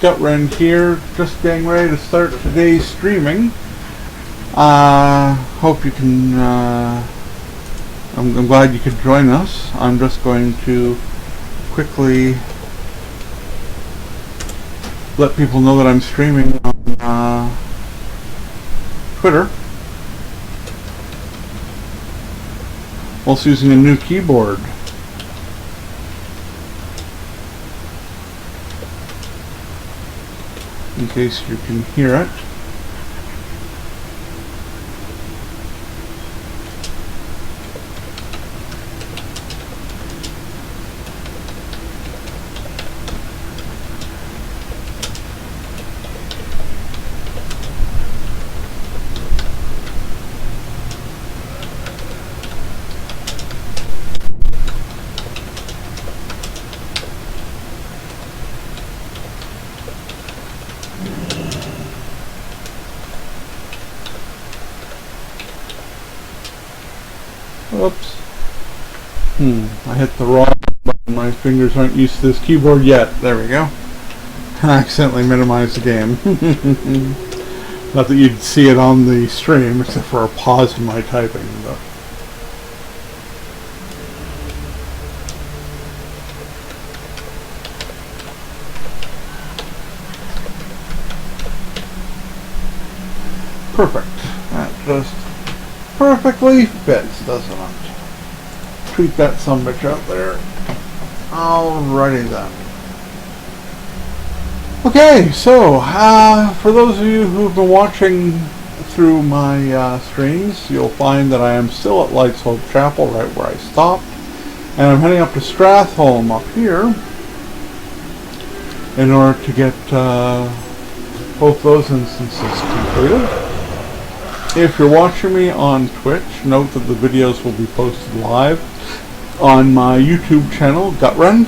Gutrend here, just getting ready to start today's streaming. Hope you can, I'm glad you could join us. I'm just going to quickly let people know that I'm streaming on Twitter. Also using a new keyboard. In case you can hear it. Oops. I hit the wrong button. My fingers aren't used to this keyboard yet. There we go. I accidentally minimized the game. Not that you'd see it on the stream, except for a pause in my typing. But perfect. That just perfectly fits, doesn't it? Tweet that sumbitch out there. Alrighty then. Okay, so for those of you who've been watching through my streams, you'll find that I am still at Light's Hope Chapel, right where I stopped, and I'm heading up to Stratholme up here in order to get both those instances completed. If you're watching me on Twitch, note that the videos will be posted live on my YouTube channel, Gutrend.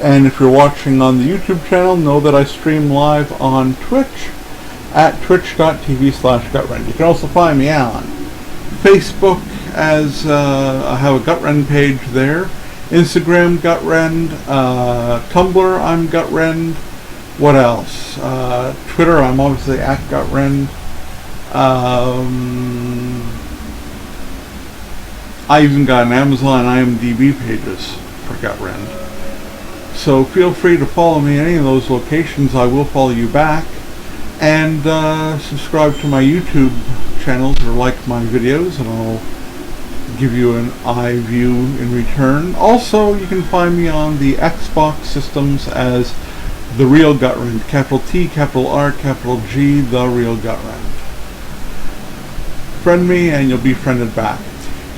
And if you're watching on the YouTube channel, know that I stream live on Twitch at twitch.tv/Gutrend. You can also find me on Facebook as I have a Gutrend page there. Instagram, Gutrend. Tumblr, I'm Gutrend. What else? Twitter, I'm obviously at Gutrend. I even got an Amazon IMDb pages for Gutrend. So feel free to follow me in any of those locations. I will follow you back. And subscribe to my YouTube channel or like my videos, and I'll give you an eye view in return. Also, you can find me on the Xbox systems as The Real Gutrend. Capital T, capital R, capital G, The Real Gutrend. Friend me and you'll be friended back.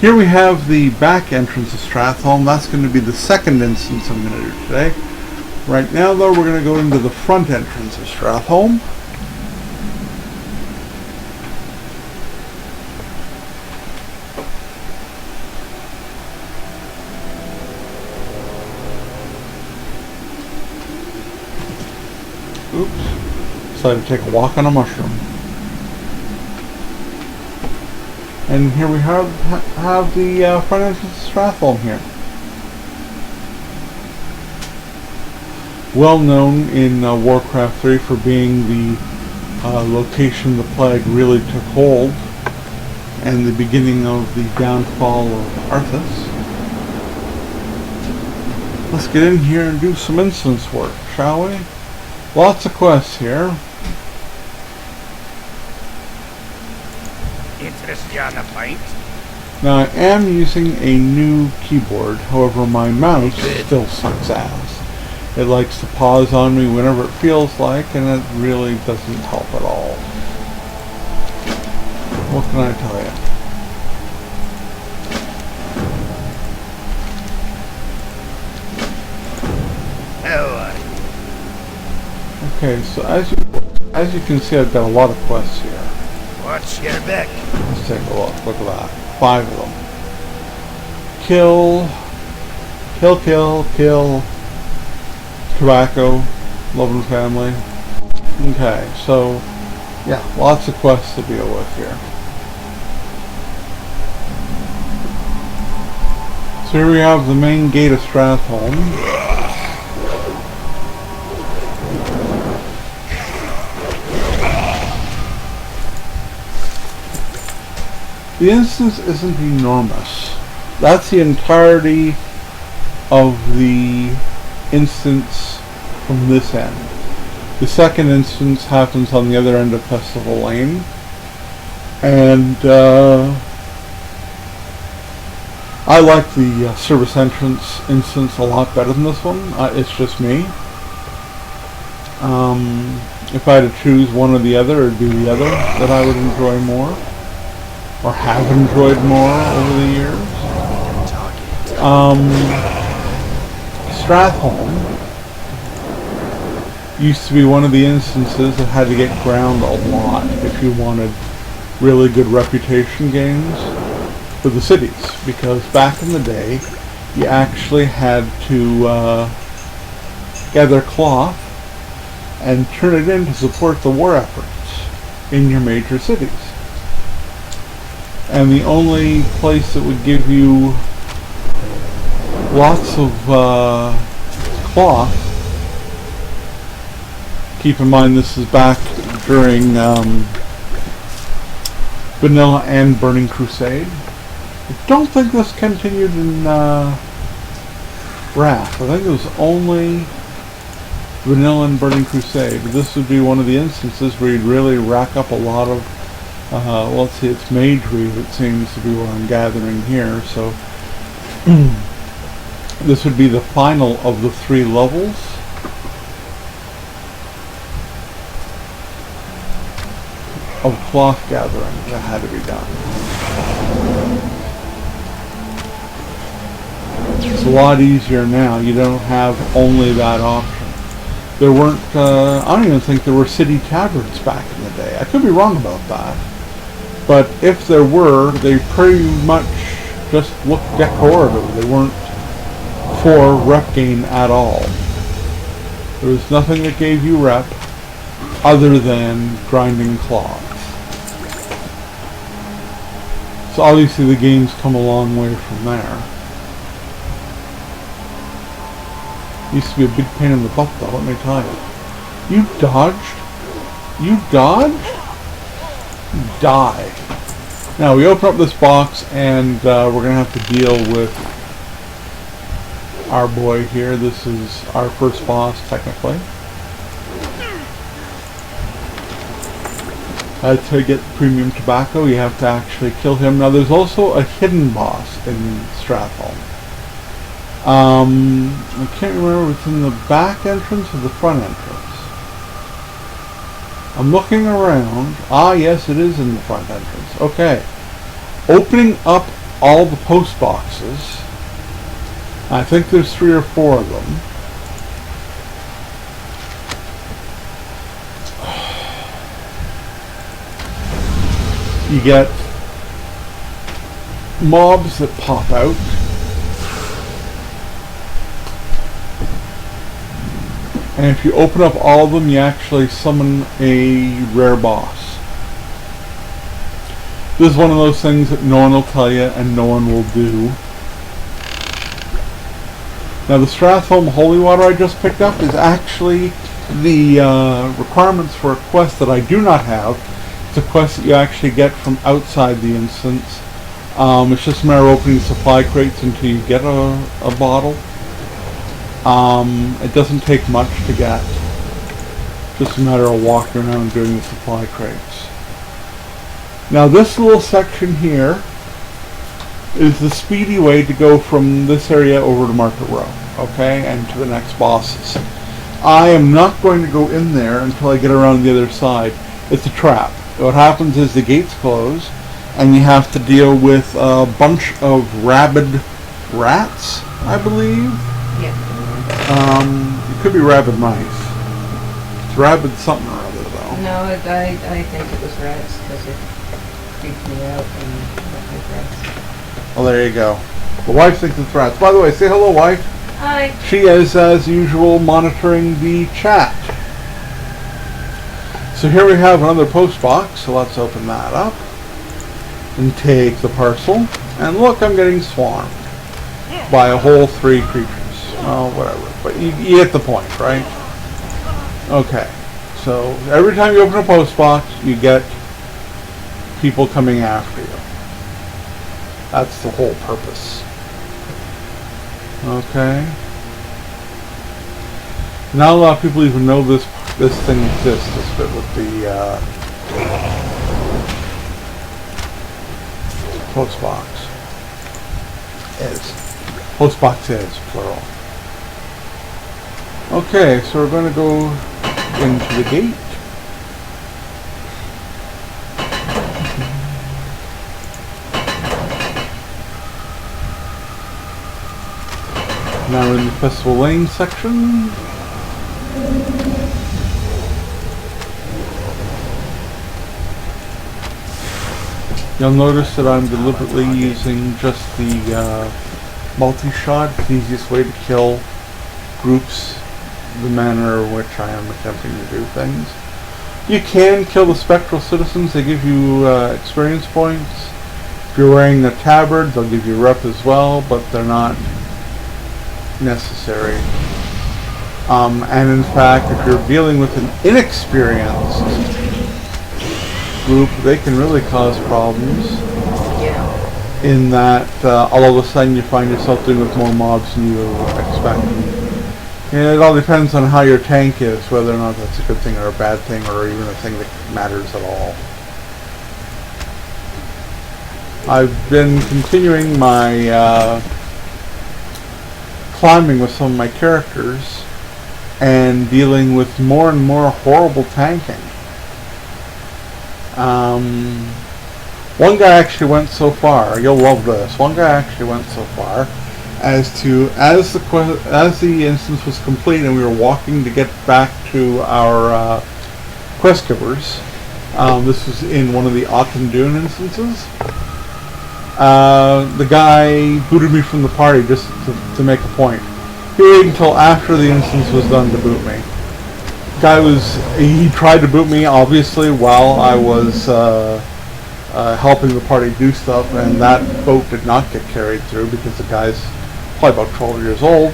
Here we have the back entrance of Stratholme. That's going to be the second instance I'm going to do today. Right now though, we're going to go into the front entrance of Stratholme. Oops. Decided to take a walk on a mushroom. And here we have the front entrance of Stratholme here. Well known in Warcraft 3 for being the location the plague really took hold and the beginning of the downfall of Arthas. Let's get in here and do some instance work, shall we? Lots of quests here. Now I am using a new keyboard, however my mouse still sucks ass. It likes to pause on me whenever it feels like, and it really doesn't help at all. What can I tell you? Okay, so as you can see, I've got a lot of quests here. Watch your back. Let's take a look. Look at that. 5 of them. Kill. Tobacco. Love and family. Okay, so yeah, lots of quests to deal with here. So here we have the main gate of Stratholme. The instance isn't enormous. That's the entirety of the instance from this end. The second instance happens on the other end of Festival Lane. And I like the service entrance instance a lot better than this one. It's just me. If I had to choose one or the other, it would be the other that I would enjoy more, or have enjoyed more over the years. Stratholme used to be one of the instances that had to get ground a lot if you wanted really good reputation games for the cities, because back in the day you actually had to gather cloth and turn it in to support the war efforts in your major cities. And the only place that would give you lots of cloth, keep in mind this is back during Vanilla and Burning Crusade. I don't think this continued in Wrath. I think it was only Vanilla and Burning Crusade. This would be one of the instances where you'd really rack up a lot of, let's see, it's Mage Weave, it seems to be what I'm gathering here, so this would be the final of the 3 levels. Of cloth gathering that had to be done. It's a lot easier now. You don't have only that option. There weren't, I don't even think there were city taverns back in the day. I could be wrong about that. But if there were, they pretty much just looked decorative. They weren't for rep gain at all. There was nothing that gave you rep other than grinding cloth. So obviously the game's come a long way from there. Used to be a big pain in the butt though, let me tell you. You dodged? You dodged? You die. Now we open up this box and we're going to have to deal with our boy here. This is our first boss technically. To get premium tobacco, you have to actually kill him. Now, there's also a hidden boss in Stratholme. I can't remember if it's in the back entrance or the front entrance. I'm looking around. Ah, yes, it is in the front entrance. Okay. Opening up all the post boxes. I think there's 3 or 4 of them. You get mobs that pop out. And if you open up all of them, you actually summon a rare boss. This is one of those things that no one will tell you and no one will do. Now the Stratholme Holy Water I just picked up is actually the requirements for a quest that I do not have. It's a quest that you actually get from outside the instance. It's just a matter of opening supply crates until you get a bottle. It doesn't take much to get. Just a matter of walking around and doing the supply crates. Now this little section here is the speedy way to go from this area over to Market Row, okay, and to the next bosses. I am not going to go in there until I get around the other side. It's a trap. What happens is the gates close, and you have to deal with a bunch of rabid rats, I believe. Yeah. It could be rabid mice. It's rabid something or other, though. No, I think it was rats, because it freaked me out and looked like rats. Well, there you go. The wife thinks it's rats. By the way, say hello, wife. Hi. She is, as usual, monitoring the chat. So here we have another post box, so let's open that up and take the parcel. And look, I'm getting swarmed by a whole 3 creatures. Oh, whatever. But you get the point, right? Okay. So every time you open a post box, you get people coming after you. That's the whole purpose. Okay. Not a lot of people even know this thing exists. This bit with the post box is plural. Okay, so we're going to go into the gate. Now we're in the Festival Lane section. You'll notice that I'm deliberately using just the multi-shot. It's the easiest way to kill groups, the manner in which I am attempting to do things. You can kill the spectral citizens. They give you experience points. If you're wearing the tabard, they'll give you rep as well, but they're not necessary. And in fact, if you're dealing with an inexperienced group, they can really cause problems. Yeah. In that all of a sudden you find yourself dealing with more mobs than you expect. And it all depends on how your tank is, whether or not that's a good thing or a bad thing, or even a thing that matters at all. I've been continuing my climbing with some of my characters and dealing with more and more horrible tanking. One guy actually went so far, you'll love this, one guy actually went so far as to, as the instance was complete and we were walking to get back to our quest givers, this was in one of the Auchindoun instances, the guy booted me from the party just to make a point. He waited until after the instance was done to boot me. He tried to boot me obviously while I was helping the party do stuff, and that vote did not get carried through because the guy's probably about 12 years old,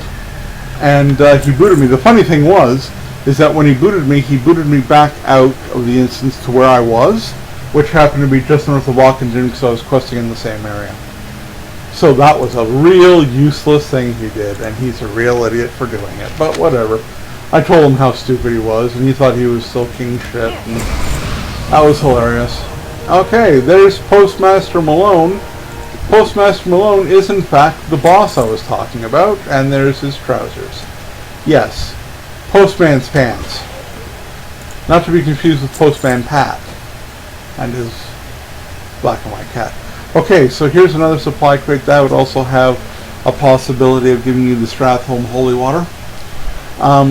and he booted me. The funny thing is that when he booted me back out of the instance to where I was, which happened to be just north of Auchindoun because I was questing in the same area. So that was a real useless thing he did, and he's a real idiot for doing it, but whatever. I told him how stupid he was, and he thought he was still king shit, and that was hilarious. Okay, there's Postmaster Malone. Postmaster Malone is in fact the boss I was talking about, and there's his trousers. Yes, Postman's pants. Not to be confused with Postman Pat and his black and white cat. Okay, so here's another supply crate that would also have a possibility of giving you the Stratholme holy water.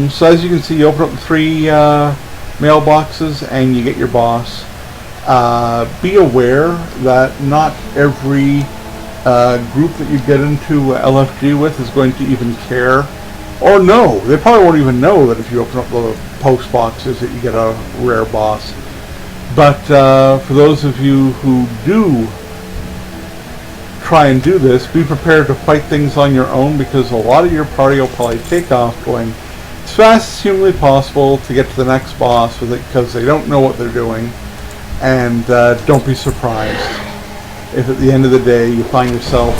So as you can see, you open up the 3 mailboxes and you get your boss. Be aware that not every group that you get into LFG with is going to even care or know. They probably won't even know that if you open up the post boxes that you get a rare boss. But for those of you who do try and do this, be prepared to fight things on your own, because a lot of your party will probably take off going as fast as humanly possible to get to the next boss with it, because they don't know what they're doing. And don't be surprised if at the end of the day you find yourself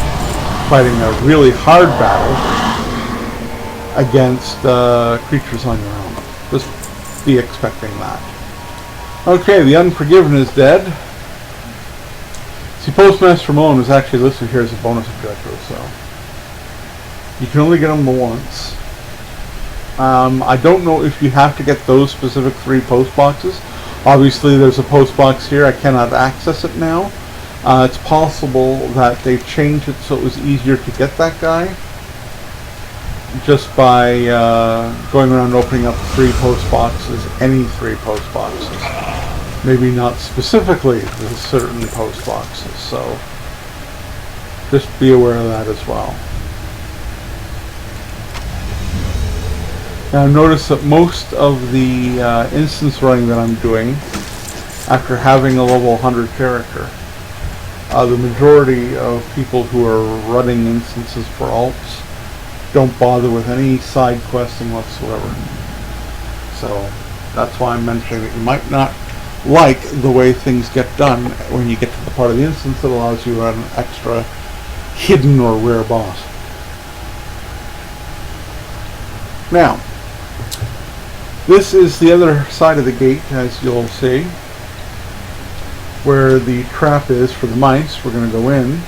fighting a really hard battle against creatures on your own. Just be expecting that. Okay, the Unforgiven is dead. See, Postmaster Malone is actually listed here as a bonus objective, so you can only get them once. I don't know if you have to get those specific 3 post boxes. Obviously there's a post box here. I cannot access it now. It's possible that they changed it so it was easier to get that guy just by going around opening up 3 post boxes, any 3 post boxes. Maybe not specifically the certain post boxes, so just be aware of that as well. Now notice that most of the instance running that I'm doing, after having a level 100 character, the majority of people who are running instances for alts don't bother with any side questing whatsoever. So that's why I'm mentioning that you might not like the way things get done when you get to the part of the instance that allows you to run extra hidden or rare boss. Now, this is the other side of the gate, as you'll see, where the trap is for the mice. We're going to go in.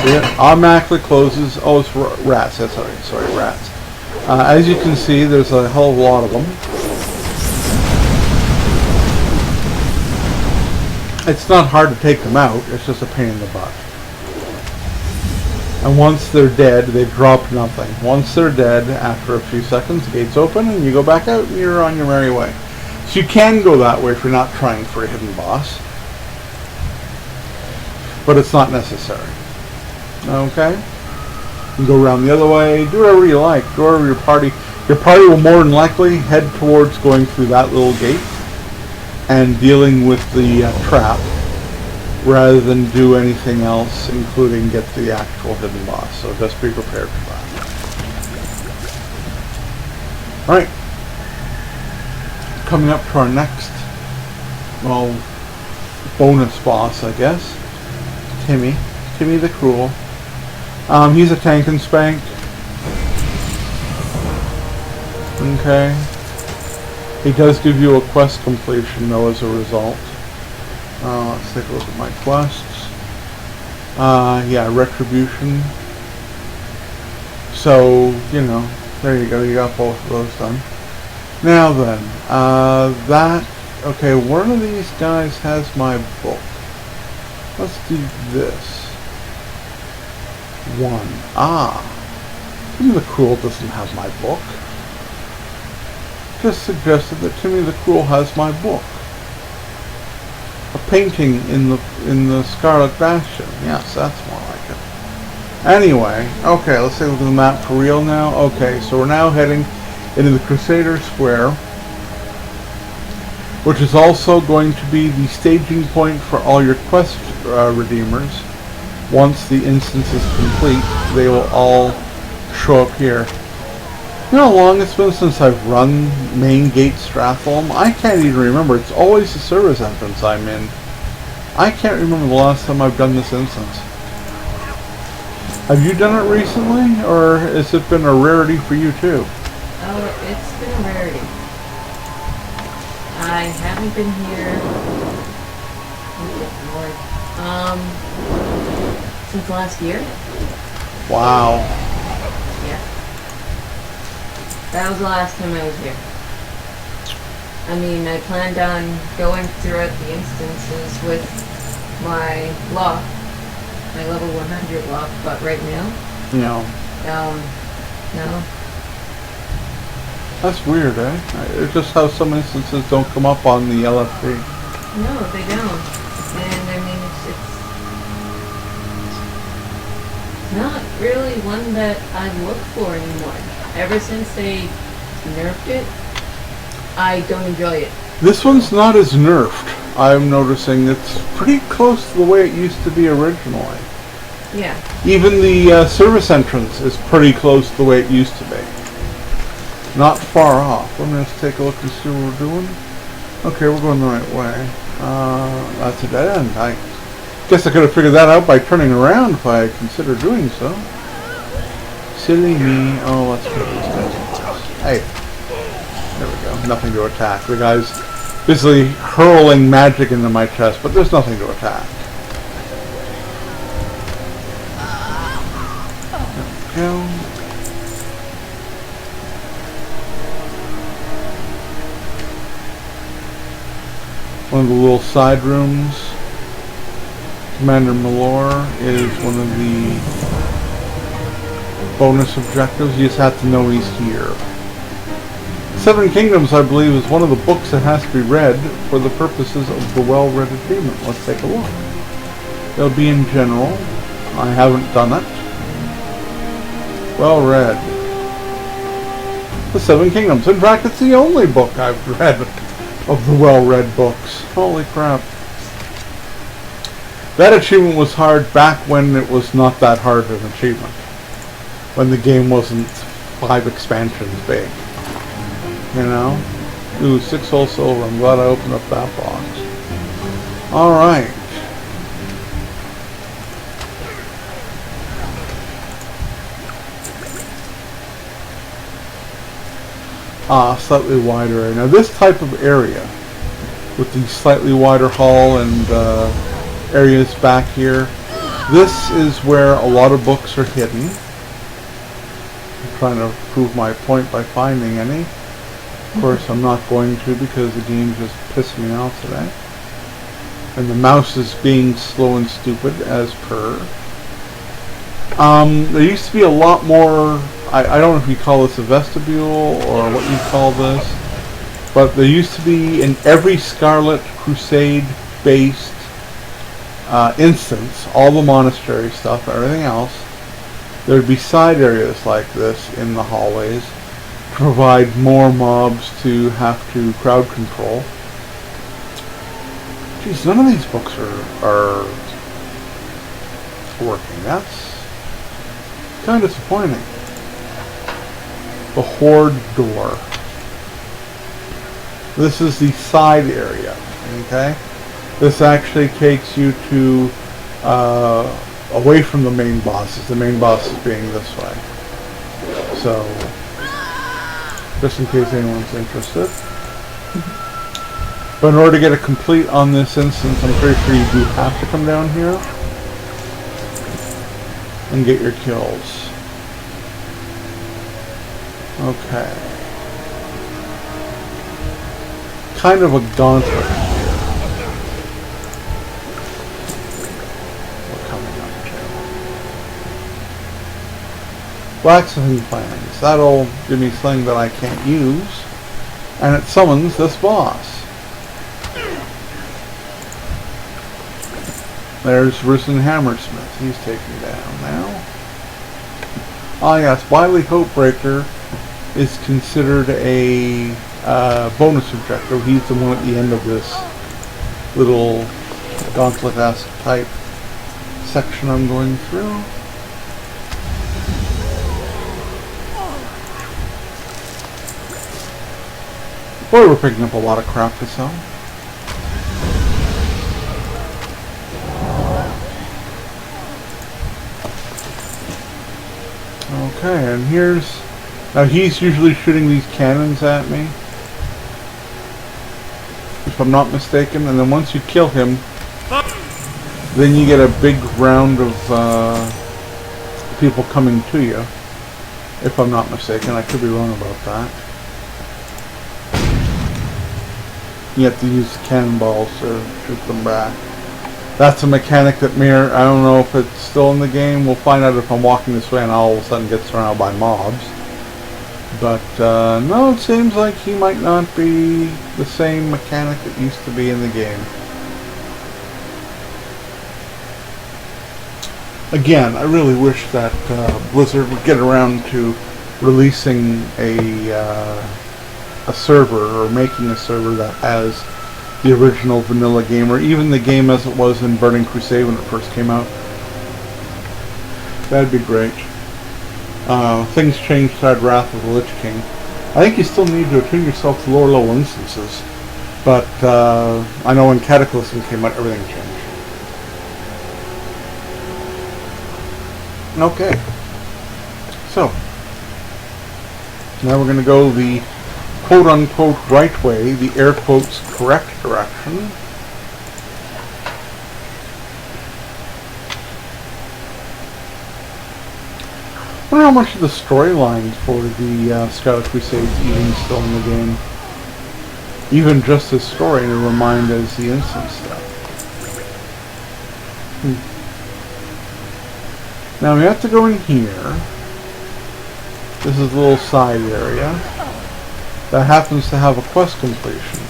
See it? Automatically closes. Oh, it's rats. That's all right. Sorry, rats. As you can see, there's a hell of a lot of them. It's not hard to take them out. It's just a pain in the butt. And once they're dead, they drop nothing. Once they're dead, after a few seconds, the gates open and you go back out and you're on your merry way. So you can go that way if you're not trying for a hidden boss. But it's not necessary. Okay? You can go around the other way, do whatever you like, do whatever your party will more than likely head towards going through that little gate and dealing with the trap, rather than do anything else, including get the actual hidden boss. So just be prepared for that. Alright. Coming up to our next, well, bonus boss, I guess. Timmy the Cruel. He's a tank and spank. Okay. He does give you a quest completion, though, as a result. Let's take a look at my quests. Yeah, Retribution. So, you know, there you go. You got both of those done. Now then, okay, one of these guys has my book. Let's do this. One. Timmy the Cruel doesn't have my book. Just suggested that Timmy the Cruel has my book. A painting in the Scarlet Bastion. Yes, that's more like it. Anyway, okay, let's take a look at the map for real now. Okay, so we're now heading into the Crusader Square, which is also going to be the staging point for all your quest redeemers. Once the instance is complete, they will all show up here. You know how long it's been since I've run Main Gate Stratholme? I can't even remember. It's always the service entrance I'm in. I can't remember the last time I've done this instance. Have you done it recently, or has it been a rarity for you too? Oh, it's been a rarity. I haven't been here, since last year. Wow. Yeah. That was the last time I was here. I mean, I planned on going throughout the instances with my lock, my level 100 lock, but right now, No. no. That's weird, eh? It's just how some instances don't come up on the LFD. No, they don't. And I mean, it's not really one that I look for anymore. Ever since they nerfed it, I don't enjoy it. This one's not as nerfed. I'm noticing it's pretty close to the way it used to be originally. Yeah. Even the service entrance is pretty close to the way it used to be. Not far off. Let me just take a look and see what we're doing. Okay, we're going the right way. That's a dead end. I guess I could have figured that out by turning around if I considered doing so. Silly me. Oh, let's put these guys. Hey. There we go. Nothing to attack. The guy's busily hurling magic into my chest, but there's nothing to attack. There we go. One of the little side rooms. Commander Malor is one of the bonus objectives. You just have to know he's here. Seven Kingdoms, I believe, is one of the books that has to be read for the purposes of the well-read achievement. Let's take a look. It'll be in general. I haven't done it. Well-read. The Seven Kingdoms. In fact, it's the only book I've read of the well-read books. Holy crap. That achievement was hard back when it was not that hard of an achievement. When the game wasn't 5 expansions big. You know? Ooh, 6 whole silver. I'm glad I opened up that box. Alright. slightly wider area. Now this type of area, with the slightly wider hull and areas back here, this is where a lot of books are hidden. I'm trying to prove my point by finding any. Of course, I'm not going to because the game just pissed me off today. And the mouse is being slow and stupid, as per. There used to be a lot more, I don't know if you call this a vestibule or what you call this, but there used to be in every Scarlet Crusade based instance, all the monastery stuff, everything else, there'd be side areas like this in the hallways to provide more mobs to have to crowd control. Geez, none of these books are working. That's kind of disappointing. The Horde door. This is the side area. Okay? This actually takes you to away from the main bosses. The main bosses being this way. So, just in case anyone's interested. But in order to get a complete on this instance, I'm pretty sure you do have to come down here and get your kills. Okay. Kind of a gauntlet here. We're coming up to. Blacksmithing plans. That'll give me something that I can't use. And it summons this boss. There's Risen Hammersmith. He's taken down now. Ah yes, Wily Hopebreaker is considered a bonus objective. He's the one at the end of this little gauntlet-esque type section I'm going through. Boy, we're picking up a lot of crap to sell. Okay, and here's... Now he's usually shooting these cannons at me, if I'm not mistaken, and then once you kill him, then you get a big round of people coming to you, if I'm not mistaken. I could be wrong about that. You have to use cannonballs to shoot them back. That's a mechanic that Mir, I don't know if it's still in the game. We'll find out if I'm walking this way and all of a sudden get surrounded by mobs. But no, it seems like he might not be the same mechanic that used to be in the game. Again, I really wish that Blizzard would get around to releasing a server, or making a server that has the original vanilla game, or even the game as it was in Burning Crusade when it first came out. That'd be great. Things changed to Wrath of the Lich King. I think you still need to attune yourself to lower level instances, but I know when Cataclysm came out, everything changed. Okay. So, now we're going to go the quote-unquote right way, the air quotes correct direction. I wonder how much of the storyline for the Scarlet Crusades even still in the game. Even just this story to remind as the instance stuff. Now we have to go in here. This is a little side area that happens to have a quest completion.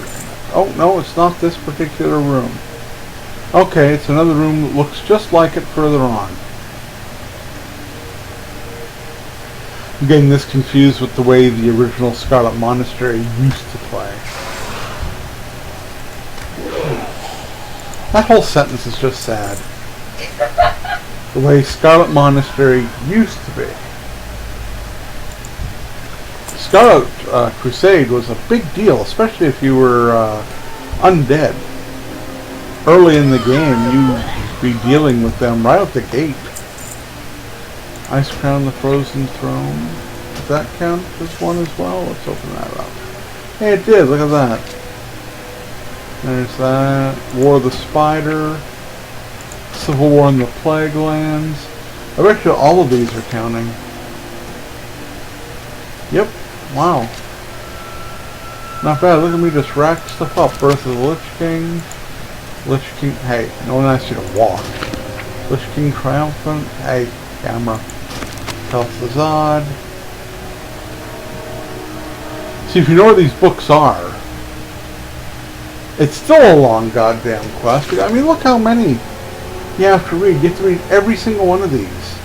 Oh, no, it's not this particular room. Okay, it's another room that looks just like it further on. I'm getting this confused with the way the original Scarlet Monastery used to play. That whole sentence is just sad. The way Scarlet Monastery used to be. Scarlet Crusade was a big deal, especially if you were undead. Early in the game, you'd be dealing with them right out the gate. Ice Crown, the Frozen Throne. that count as one as well? Let's open that up. Hey, it did. Look at that. There's that. War of the Spider. Civil War in the Plague Lands. I bet you all of these are counting. Yep. Wow. Not bad. Look at me just rack stuff up. Birth of the Lich King. Lich King. Hey, no one asked you to walk. Lich King Triumphant. Hey, camera. Tel'Thuzad. See, if you know where these books are, it's still a long goddamn quest. I mean, look how many you have to read. You have to read every single one of these.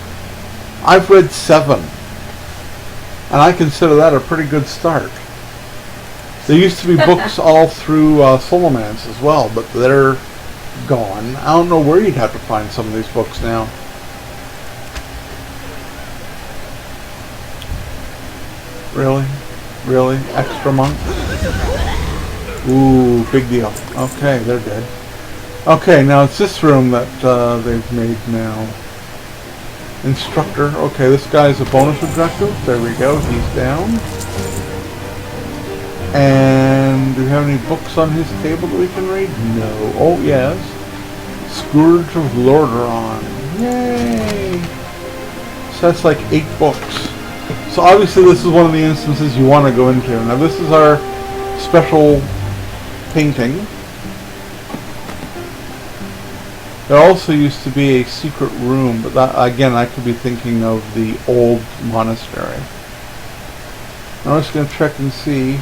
I've read 7. And I consider that a pretty good start. There used to be books all through Solomance as well, but they're gone. I don't know where you'd have to find some of these books now. Really? Really? Extra monk? Ooh, big deal. Okay, they're dead. Okay, now it's this room that they've made now. Instructor. Okay, this guy's a bonus objective. There we go. He's down. And do we have any books on his table that we can read? No. Oh, yes. Scourge of Lordaeron. Yay! So that's like 8 books. So obviously this is one of the instances you want to go into. Now this is our special painting. There also used to be a secret room, but that, again, I could be thinking of the old monastery. I'm just going to check and see.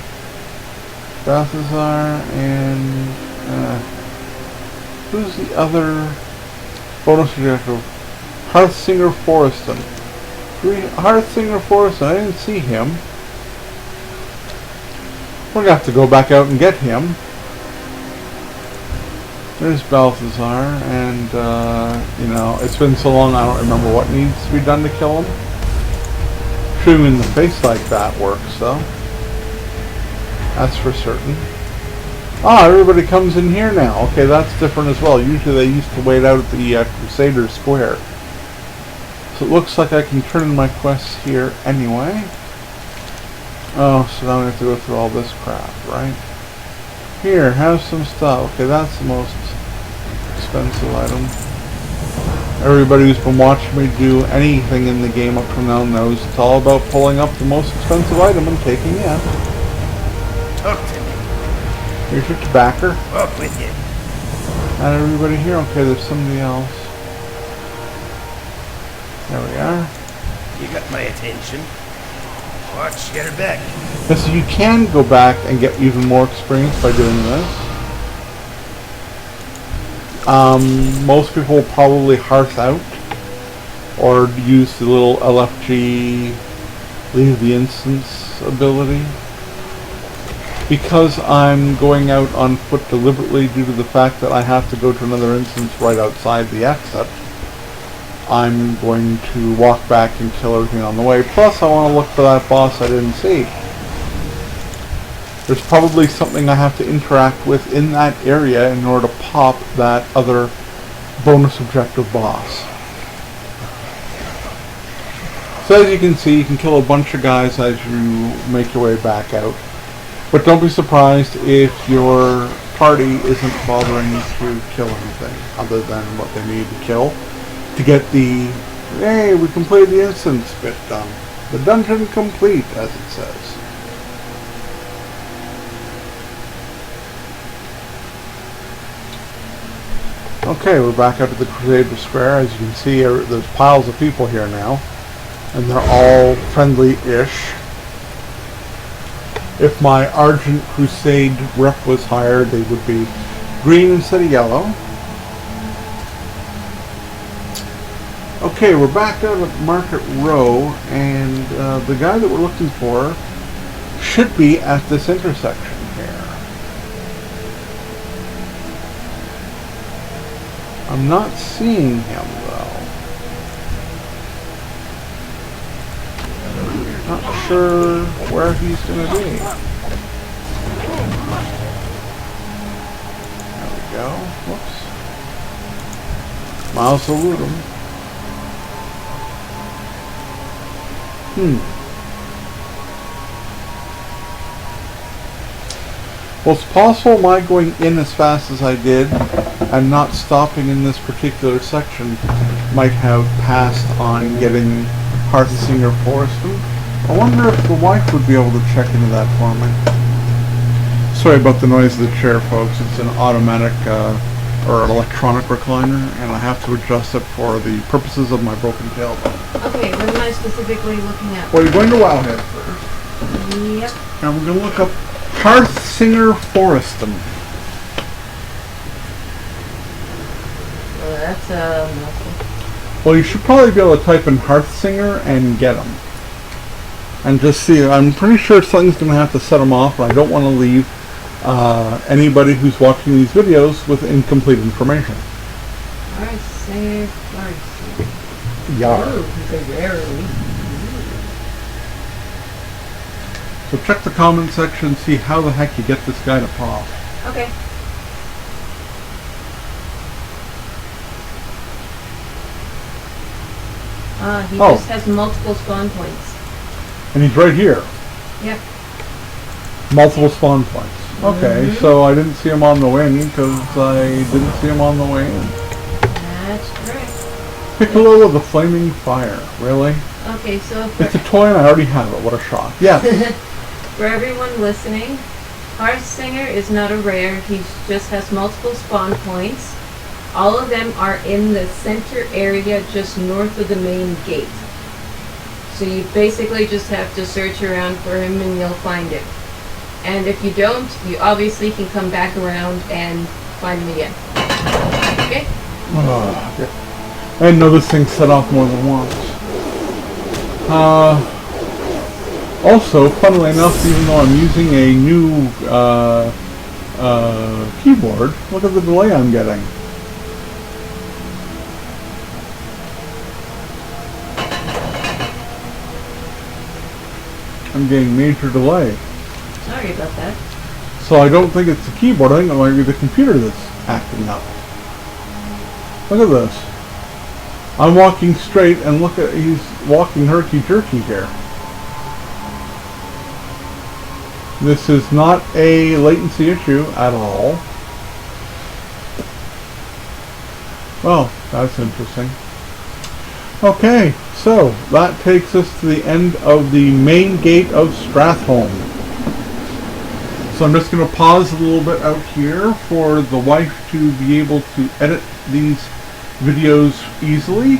Balthazar and who's the other bonus objective? Hearthsinger Forreston. Hearthsinger Forreston, I didn't see him. We're going to have to go back out and get him. There's Balthazar, and, you know, it's been so long I don't remember what needs to be done to kill him. Shooting him in the face like that works, though. That's for certain. Ah, everybody comes in here now. Okay, that's different as well. Usually they used to wait out at the Crusader Square. So it looks like I can turn in my quests here anyway. Oh, so now we have to go through all this crap, right? Here, have some stuff. Okay, that's the most expensive item. Everybody who's been watching me do anything in the game up to now knows it's all about pulling up the most expensive item and taking it. Talk to me. Here's your tobacco. Walk with you. Not everybody here. Okay, there's somebody else. There we are. You got my attention. Watch your back. So you can go back and get even more experience by doing this. Most people will probably hearth out or use the little LFG leave the instance ability. Because I'm going out on foot deliberately due to the fact that I have to go to another instance right outside the exit, I'm going to walk back and kill everything on the way. Plus, I want to look for that boss I didn't see. There's probably something I have to interact with in that area in order to pop that other bonus objective boss. So as you can see, you can kill a bunch of guys as you make your way back out. But don't be surprised if your party isn't bothering to kill anything other than what they need to kill to get the, hey, we completed the instance bit done. The dungeon complete, as it says. Okay, we're back out at the Crusader Square. As you can see, there's piles of people here now, and they're all friendly-ish. If my Argent Crusade rep was hired, they would be green instead of yellow. Okay, we're back out at Market Row, and the guy that we're looking for should be at this intersection here. I'm not seeing him, though. Not sure where he's going to be. There we go. Whoops. Miles of Ludum. Well, it's possible my going in as fast as I did and not stopping in this particular section might have passed on getting Hearthsinger Foreston. I wonder if the wife would be able to check into that for me. Sorry about the noise of the chair, folks. It's an automatic or an electronic recliner, and I have to adjust it for the purposes of my broken tailbone. Okay, what am I specifically looking at? Well, you're going to Wowhead first. Yep. And we're going to look up Hearthsinger Foreston. Well, that's a mouthful. Well, you should probably be able to type in Hearthsinger and get them. And just see, I'm pretty sure something's going to have to set them off, and I don't want to leave anybody who's watching these videos with incomplete information. Hearthsinger Foreston. Yar. Oh, rarely. So check the comment section and see how the heck you get this guy to pop. Okay. He just has multiple spawn points. And he's right here. Yep. Multiple spawn points. Okay, so I didn't see him on the wing because I didn't see him on the wing. That's correct. Piccolo of the Flaming Fire. Really? Okay, so It's a toy and I already have it. What a shock. Yes. for everyone listening, Hearthsinger is not a rare. He just has multiple spawn points. All of them are in the center area just north of the main gate. So you basically just have to search around for him and you'll find him. And if you don't, you obviously can come back around and find him again. Okay? Yeah. I didn't know this thing set off more than once. Also, funnily enough, even though I'm using a new keyboard, look at the delay I'm getting. I'm getting major delay. Sorry about that. So I don't think it's the keyboard, I think it might be the computer that's acting up. Look at this. I'm walking straight and look at, he's walking herky-jerky here. This is not a latency issue at all. Well, that's interesting. Okay, so that takes us to the end of the main gate of Stratholme. So I'm just going to pause a little bit out here for the wife to be able to edit these videos easily.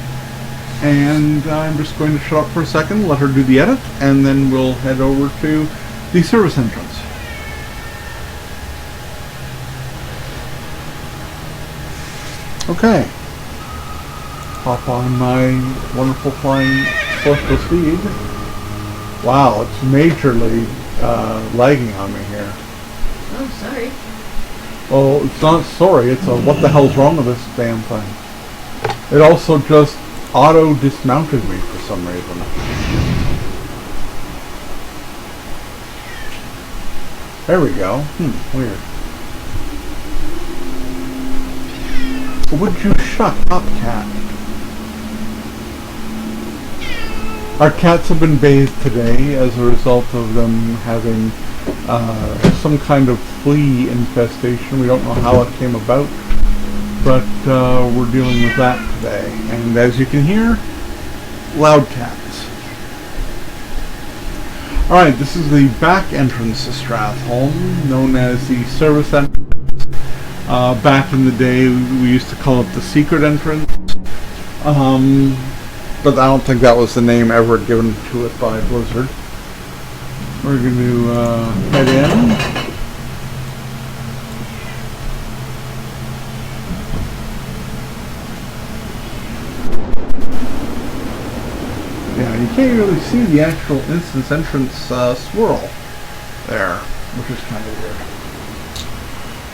And I'm just going to shut up for a second, let her do the edit, and then we'll head over to the service entrance. Okay. Hop on my wonderful flying celestial steed. Wow, it's majorly lagging on me here. Oh, sorry. Well, it's not sorry, it's a what the hell's wrong with this damn thing. It also just auto-dismounted me for some reason. There we go. Weird. Would you shut up, cat? Our cats have been bathed today as a result of them having some kind of flea infestation. We don't know how it came about, but we're dealing with that today. And as you can hear, loud cats. Alright, this is the back entrance to Stratholme, known as the service entrance. Back in the day, we used to call it the secret entrance. But I don't think that was the name ever given to it by Blizzard. We're going to head in. Yeah, you can't really see the actual instance entrance swirl there, which is kind of weird.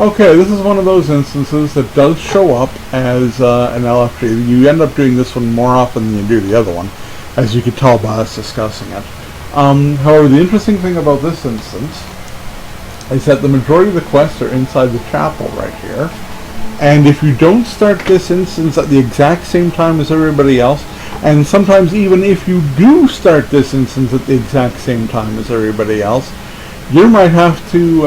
Okay, this is one of those instances that does show up as an LFG. You end up doing this one more often than you do the other one, as you could tell by us discussing it. However, the interesting thing about this instance is that the majority of the quests are inside the chapel right here. And if you don't start this instance at the exact same time as everybody else, and sometimes even if you do start this instance at the exact same time as everybody else, you might have to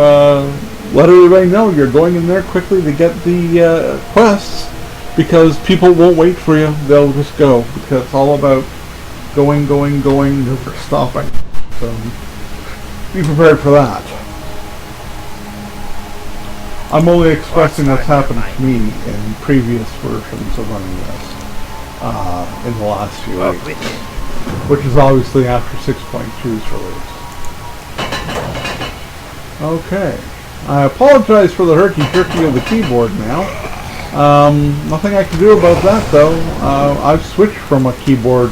let everybody know you're going in there quickly to get the quests, because people won't wait for you. They'll just go, because it's all about going, never stopping. So be prepared for that. I'm only expressing what's happened to me in previous versions of running this in the last few weeks, which is obviously after 6.2's release. Okay. I apologize for the herky-jerky of the keyboard now. Nothing I can do about that, though. I've switched from a keyboard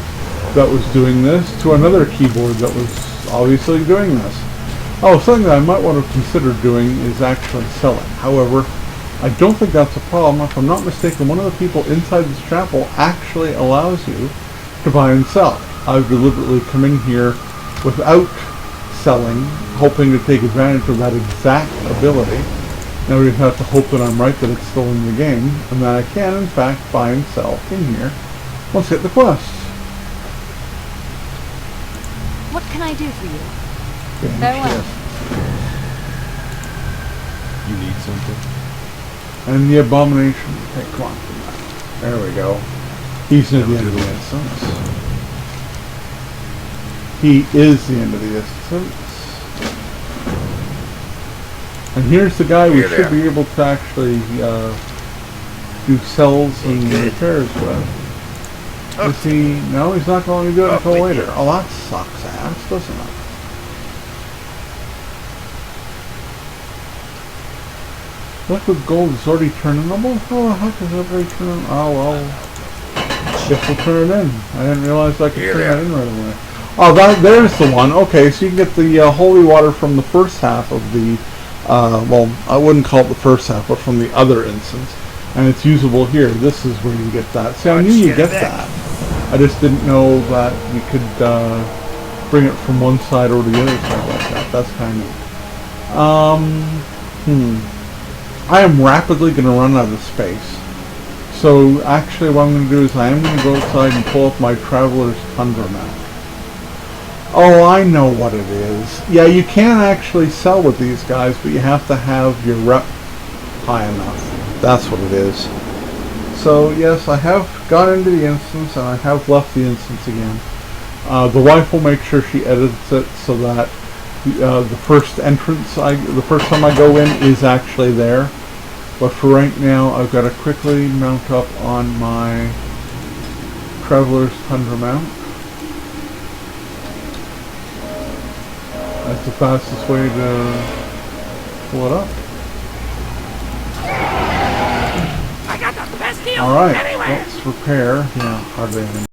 that was doing this to another keyboard that was obviously doing this. Oh, something that I might want to consider doing is actually selling. However, I don't think that's a problem. If I'm not mistaken, one of the people inside this chapel actually allows you to buy and sell. I've deliberately come in here without selling, hoping to take advantage of that exact ability. Now we have to hope that I'm right, that it's still in the game, and that I can, in fact, buy and sell in here once I get the quests. What can I do for you? Farewell. You need something? And the abomination. Okay, come on. There we go. He's near the end of the instance. He is the end of the instance. And here's the guy we should be able to actually do cells and repairs with. Is he? No, he's not going to do it until later. Oh, that sucks ass, doesn't it? Liquid gold is already turnable? How the heck is it already turnable? Oh, well. Guess we'll turn it in. I didn't realize I could turn that in right away. Oh, there's the one. Okay, so you can get the holy water from the first half of the, well, I wouldn't call it the first half, but from the other instance. And it's usable here. This is where you get that. See, I knew you get that. I just didn't know that you could bring it from one side or the other side like that. That's kind of... I am rapidly going to run out of space. So actually what I'm going to do is I am going to go outside and pull up my Traveler's Tundra map. Oh, I know what it is. Yeah, you can actually sell with these guys, but you have to have your rep high enough. That's what it is. So yes, I have got into the instance and I have left the instance again. The wife will make sure she edits it so that the first entrance, the first time I go in, is actually there. But for right now, I've got to quickly mount up on my Traveler's Tundra mount. That's the fastest way to pull it up. I got the best deal Alright, anywhere. let's repair. Yeah, hardly any.